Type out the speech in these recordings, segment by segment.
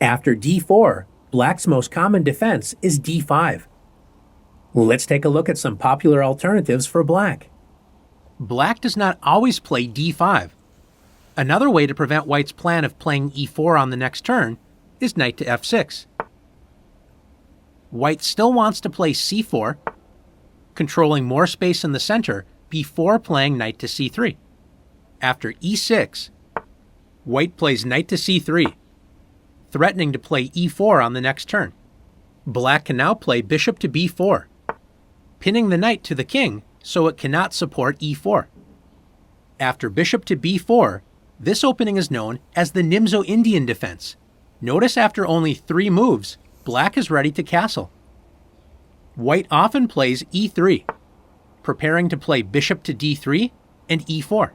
After d4, black's most common defense is d5. Let's take a look at some popular alternatives for black. Black does not always play d5. Another way to prevent white's plan of playing e4 on the next turn is knight to f6. White still wants to play c4, controlling more space in the center before playing knight to c3. After e6, white plays knight to c3, threatening to play e4 on the next turn. Black can now play bishop to b4, pinning the knight to the king so it cannot support e4. After bishop to b4, this opening is known as the Nimzo-Indian defense. Notice after only 3 moves, black is ready to castle. White often plays e3, preparing to play bishop to d3 and e4.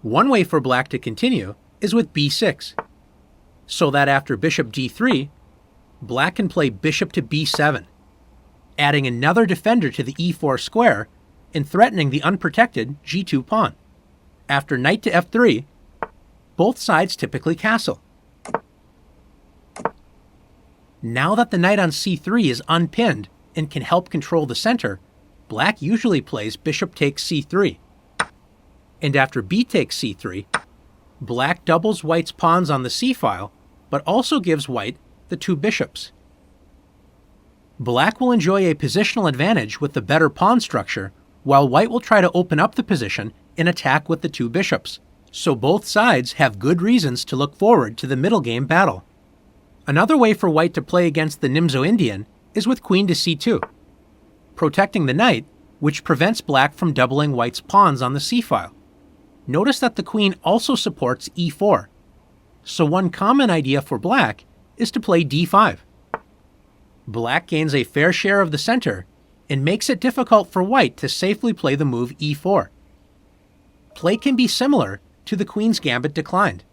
One way for black to continue is with b6, so that after bishop d3, black can play bishop to b7, adding another defender to the e4 square and threatening the unprotected g2 pawn. After knight to f3, both sides typically castle. Now that the knight on c3 is unpinned and can help control the center, black usually plays bishop takes c3. And after b takes c3, black doubles white's pawns on the c-file, but also gives white the 2 bishops. Black will enjoy a positional advantage with the better pawn structure, while white will try to open up the position and attack with the 2 bishops. So both sides have good reasons to look forward to the middle game battle. Another way for white to play against the Nimzo-Indian is with queen to c2, protecting the knight, which prevents black from doubling white's pawns on the c-file. Notice that the queen also supports e4, so one common idea for black is to play d5. Black gains a fair share of the center and makes it difficult for white to safely play the move e4. Play can be similar to the queen's gambit declined.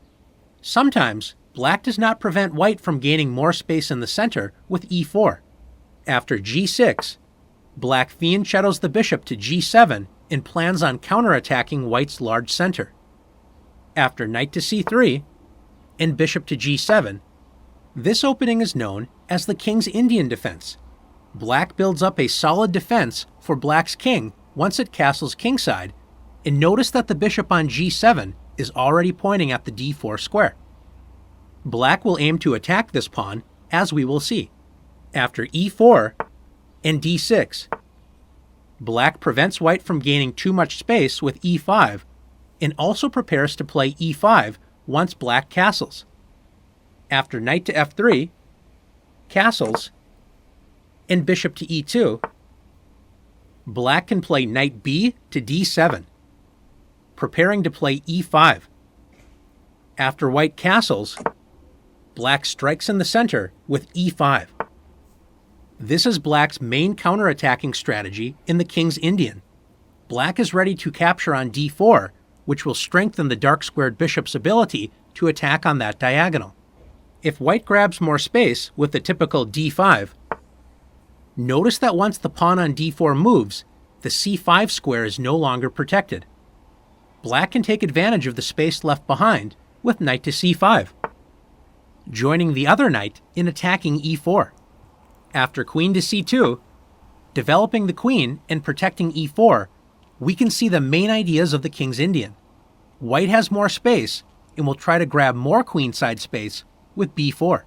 Sometimes, black does not prevent white from gaining more space in the center with e4. After g6, black fianchettos the bishop to g7 and plans on counterattacking white's large center. After knight to c3 and bishop to g7, this opening is known as the King's Indian defense. Black builds up a solid defense for black's king once it castles kingside, and notice that the bishop on g7 is already pointing at the d4 square. Black will aim to attack this pawn, as we will see. After e4 and d6, black prevents white from gaining too much space with e5, and also prepares to play e5 once black castles. After knight to f3, castles, and bishop to e2, black can play knight b to d7, preparing to play e5. After white castles, black strikes in the center with e5. This is black's main counterattacking strategy in the King's Indian. Black is ready to capture on d4, which will strengthen the dark-squared bishop's ability to attack on that diagonal. If white grabs more space with the typical d5, notice that once the pawn on d4 moves, the c5 square is no longer protected. Black can take advantage of the space left behind with knight to c5, joining the other knight in attacking e4. After queen to c2, developing the queen and protecting e4, we can see the main ideas of the King's Indian. White has more space and will try to grab more queenside space with b4.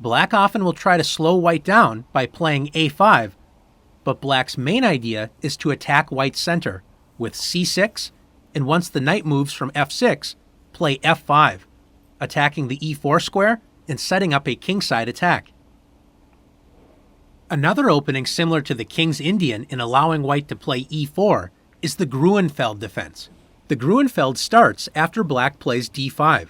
Black often will try to slow white down by playing a5, but black's main idea is to attack white's center with c6, and once the knight moves from f6, play f5, attacking the e4 square and setting up a kingside attack. Another opening similar to the King's Indian in allowing white to play e4 is the Gruenfeld defense. The Gruenfeld starts after black plays d5,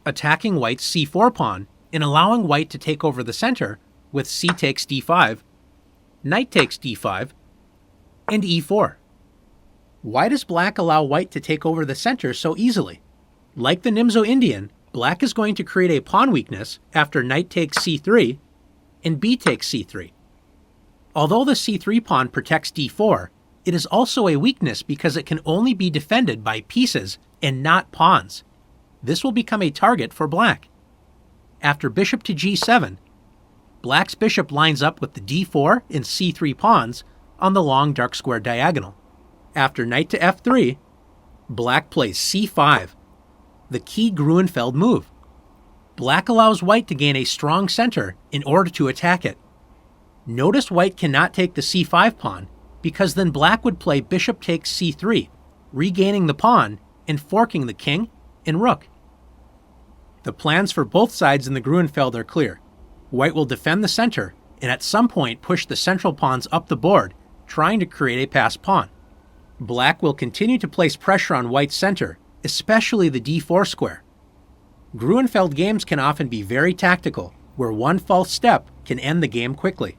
attacking white's c4 pawn and allowing white to take over the center with c takes d5, knight takes d5, and e4. Why does black allow white to take over the center so easily? Like the Nimzo-Indian, black is going to create a pawn weakness after knight takes c3 and b takes c3. Although the c3 pawn protects d4, it is also a weakness because it can only be defended by pieces and not pawns. This will become a target for black. After bishop to g7, black's bishop lines up with the d4 and c3 pawns on the long dark square diagonal. After knight to f3, black plays c5, the key Gruenfeld move. Black allows white to gain a strong center in order to attack it. Notice white cannot take the c5 pawn because then black would play bishop takes c3, regaining the pawn and forking the king and rook. The plans for both sides in the Gruenfeld are clear. White will defend the center and at some point push the central pawns up the board, trying to create a passed pawn. Black will continue to place pressure on white's center, especially the d4 square. Gruenfeld games can often be very tactical, where one false step can end the game quickly.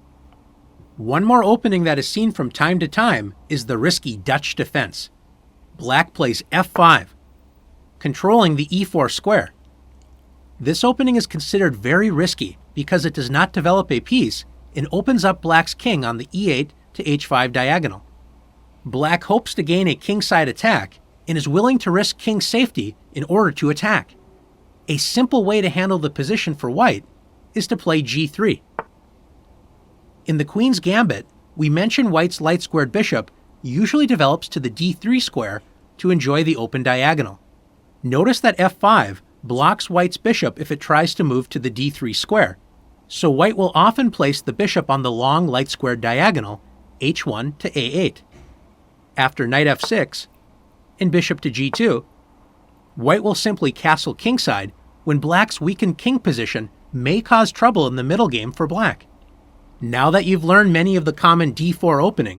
One more opening that is seen from time to time is the risky Dutch defense. Black plays f5, controlling the e4 square. This opening is considered very risky because it does not develop a piece and opens up black's king on the e8 to h5 diagonal. Black hopes to gain a kingside attack and is willing to risk king's safety in order to attack. A simple way to handle the position for white is to play g3. In the Queen's Gambit, we mention white's light-squared bishop usually develops to the d3 square to enjoy the open diagonal. Notice that f5 blocks white's bishop if it tries to move to the d3 square, so white will often place the bishop on the long light-squared diagonal, h1 to a8. After knight f6 and bishop to g2, white will simply castle kingside when black's weakened king position may cause trouble in the middle game for black. Now that you've learned many of the common d4 openings,